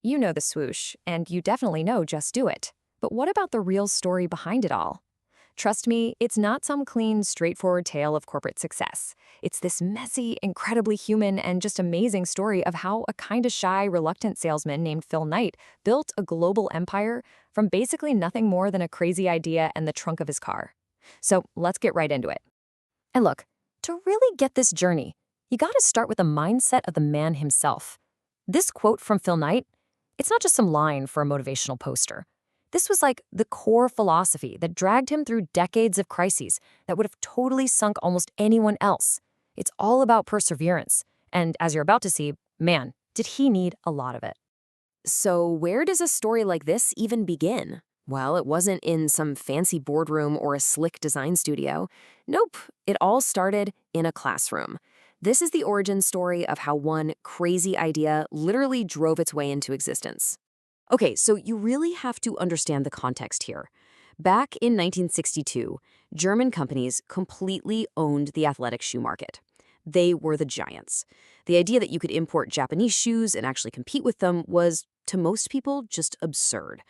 You know the swoosh, and you definitely know Just Do It. But what about the real story behind it all? Trust me, it's not some clean, straightforward tale of corporate success. It's this messy, incredibly human, and just amazing story of how a kinda shy, reluctant salesman named Phil Knight built a global empire from basically nothing more than a crazy idea and the trunk of his car. So let's get right into it. And look, to really get this journey, you gotta start with the mindset of the man himself. This quote from Phil Knight, it's not just some line for a motivational poster. This was like the core philosophy that dragged him through decades of crises that would have totally sunk almost anyone else. It's all about perseverance. And as you're about to see, man, did he need a lot of it. So where does a story like this even begin? Well, it wasn't in some fancy boardroom or a slick design studio. Nope, it all started in a classroom. This is the origin story of how one crazy idea literally drove its way into existence. Okay, so you really have to understand the context here. Back in 1962, German companies completely owned the athletic shoe market. They were the giants. The idea that you could import Japanese shoes and actually compete with them was, to most people, just absurd.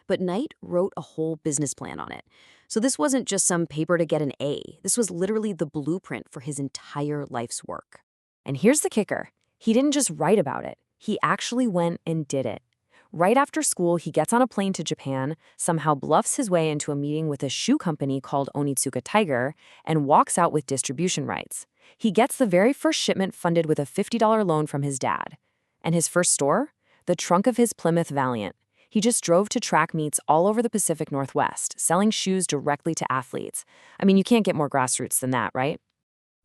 But Knight wrote a whole business plan on it. So this wasn't just some paper to get an A. This was literally the blueprint for his entire life's work. And here's the kicker. He didn't just write about it. He actually went and did it. Right after school, he gets on a plane to Japan, somehow bluffs his way into a meeting with a shoe company called Onitsuka Tiger, and walks out with distribution rights. He gets the very first shipment funded with a $50 loan from his dad. And his first store? The trunk of his Plymouth Valiant. He just drove to track meets all over the Pacific Northwest, selling shoes directly to athletes. I mean, you can't get more grassroots than that, right?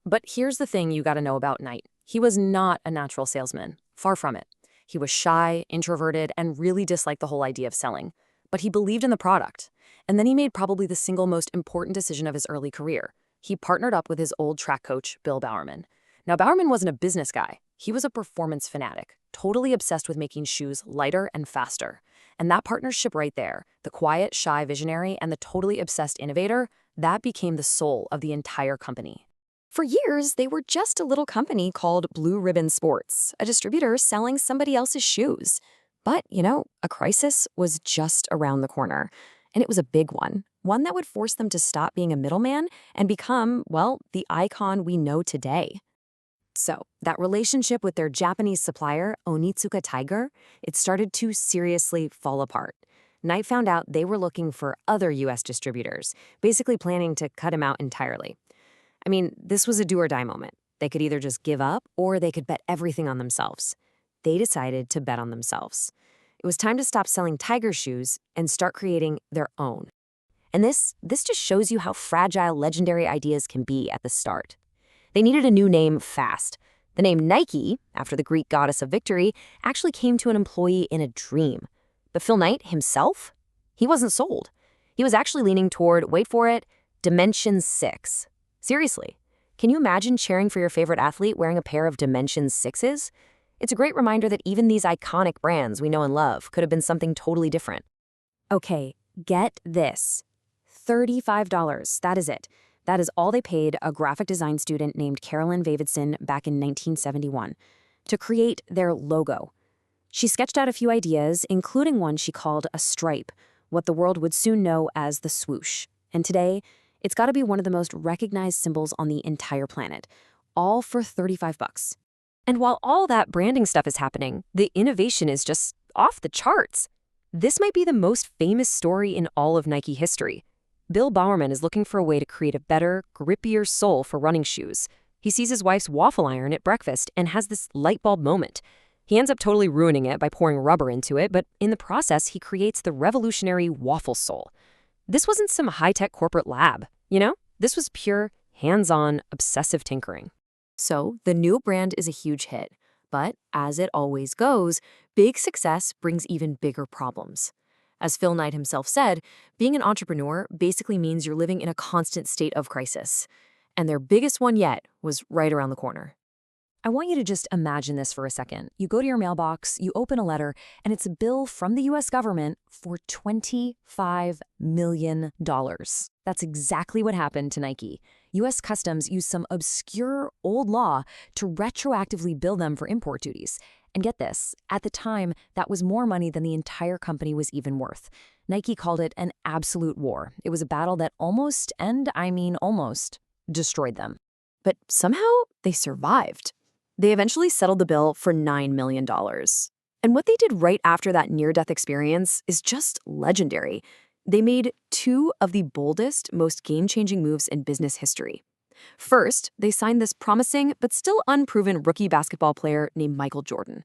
But here's the thing you gotta know about Knight. He was not a natural salesman. Far from it. He was shy, introverted, and really disliked the whole idea of selling. But he believed in the product. And then he made probably the single most important decision of his early career. He partnered up with his old track coach, Bill Bowerman. Now, Bowerman wasn't a business guy. He was a performance fanatic, totally obsessed with making shoes lighter and faster. And that partnership right there, the quiet, shy visionary and the totally obsessed innovator, that became the soul of the entire company. For years, they were just a little company called Blue Ribbon Sports, a distributor selling somebody else's shoes. But, a crisis was just around the corner. And it was a big one that would force them to stop being a middleman and become, well, the icon we know today. So, that relationship with their Japanese supplier, Onitsuka Tiger, it started to seriously fall apart. Knight found out they were looking for other U.S. distributors, basically planning to cut him out entirely. I mean, this was a do-or-die moment. They could either just give up or they could bet everything on themselves. They decided to bet on themselves. It was time to stop selling Tiger shoes and start creating their own. And this just shows you how fragile legendary ideas can be at the start. They needed a new name fast. The name Nike, after the Greek goddess of victory, actually came to an employee in a dream. But Phil Knight himself? He wasn't sold. He was actually leaning toward, wait for it, Dimension 6. Seriously, can you imagine cheering for your favorite athlete wearing a pair of Dimension 6s? It's a great reminder that even these iconic brands we know and love could have been something totally different. Okay, get this. $35, that is it. That is all they paid a graphic design student named Carolyn Vavidson back in 1971 to create their logo. She sketched out a few ideas, including one she called a stripe, what the world would soon know as the swoosh. And today, it's got to be one of the most recognized symbols on the entire planet, all for $35. And while all that branding stuff is happening, the innovation is just off the charts. This might be the most famous story in all of Nike history. Bill Bowerman is looking for a way to create a better, grippier sole for running shoes. He sees his wife's waffle iron at breakfast and has this light bulb moment. He ends up totally ruining it by pouring rubber into it, but in the process, he creates the revolutionary waffle sole. This wasn't some high-tech corporate lab. This was pure, hands-on, obsessive tinkering. So, the new brand is a huge hit. But, as it always goes, big success brings even bigger problems. As Phil Knight himself said, being an entrepreneur basically means you're living in a constant state of crisis. And their biggest one yet was right around the corner. I want you to just imagine this for a second. You go to your mailbox, you open a letter, and it's a bill from the U.S. government for $25 million. That's exactly what happened to Nike. U.S. Customs used some obscure old law to retroactively bill them for import duties. And get this, at the time, that was more money than the entire company was even worth. Nike called it an absolute war. It was a battle that almost, and I mean almost, destroyed them. But somehow, they survived. They eventually settled the bill for $9 million. And what they did right after that near-death experience is just legendary. They made two of the boldest, most game-changing moves in business history. First, they signed this promising but still unproven rookie basketball player named Michael Jordan.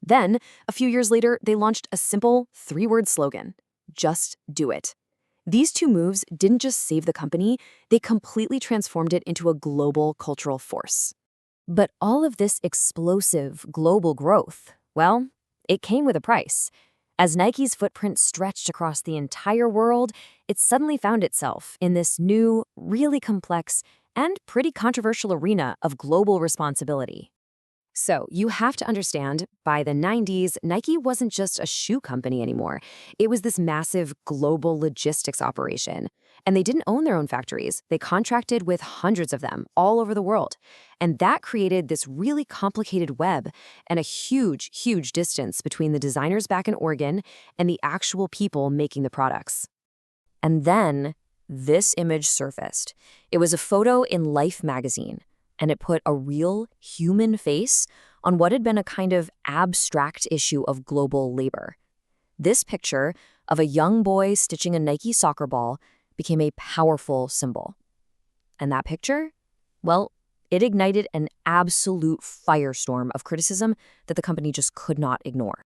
Then, a few years later, they launched a simple three-word slogan: just do it. These two moves didn't just save the company, they completely transformed it into a global cultural force. But all of this explosive global growth, well, it came with a price. As Nike's footprint stretched across the entire world, it suddenly found itself in this new, really complex, and pretty controversial arena of global responsibility. So you have to understand, by the 90s, Nike wasn't just a shoe company anymore. It was this massive global logistics operation. And they didn't own their own factories. They contracted with hundreds of them all over the world. And that created this really complicated web and a huge, huge distance between the designers back in Oregon and the actual people making the products. And then this image surfaced. It was a photo in Life magazine, and it put a real human face on what had been a kind of abstract issue of global labor. This picture of a young boy stitching a Nike soccer ball became a powerful symbol. And that picture? Well, it ignited an absolute firestorm of criticism that the company just could not ignore.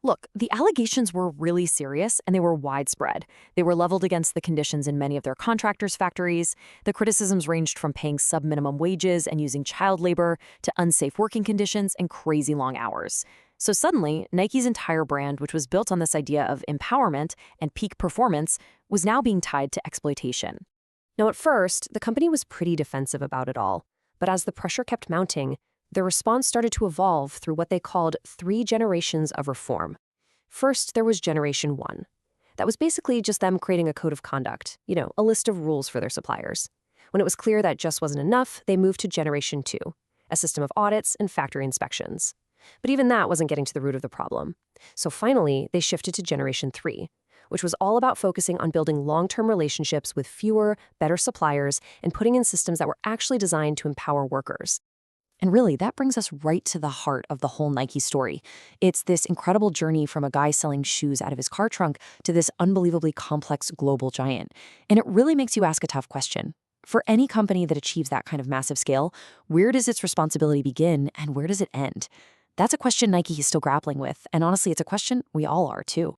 Look, the allegations were really serious and they were widespread. They were leveled against the conditions in many of their contractors' factories. The criticisms ranged from paying sub-minimum wages and using child labor to unsafe working conditions and crazy long hours. So suddenly, Nike's entire brand, which was built on this idea of empowerment and peak performance, was now being tied to exploitation. Now, at first, the company was pretty defensive about it all. But as the pressure kept mounting, their response started to evolve through what they called 3 generations of reform. First, there was Generation 1. That was basically just them creating a code of conduct, a list of rules for their suppliers. When it was clear that just wasn't enough, they moved to Generation 2, a system of audits and factory inspections. But even that wasn't getting to the root of the problem. So finally, they shifted to Generation 3, which was all about focusing on building long-term relationships with fewer, better suppliers and putting in systems that were actually designed to empower workers. And really, that brings us right to the heart of the whole Nike story. It's this incredible journey from a guy selling shoes out of his car trunk to this unbelievably complex global giant. And it really makes you ask a tough question. For any company that achieves that kind of massive scale, where does its responsibility begin and where does it end? That's a question Nike is still grappling with, and honestly, it's a question we all are too.